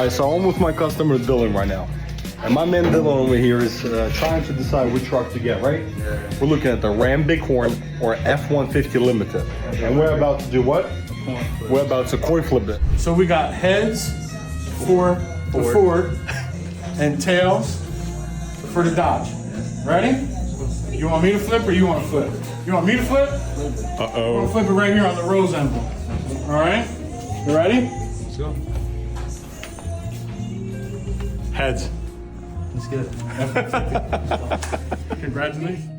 right, so I'm with my customer Dylan right now. And my man Dylan over here is trying to decide which truck to get, right? Yeah. We're looking at the RAM Bighorn or F-150 Limited. And we're about to do what? We're about to coin flip it. So we got heads for the Ford and tails for the Dodge. Ready? You want me to flip or you want to flip? You want me to flip? I'm gonna flip it right here on the rose emblem. All right? You ready? Let's go. Heads. Let's get it. Congratulations.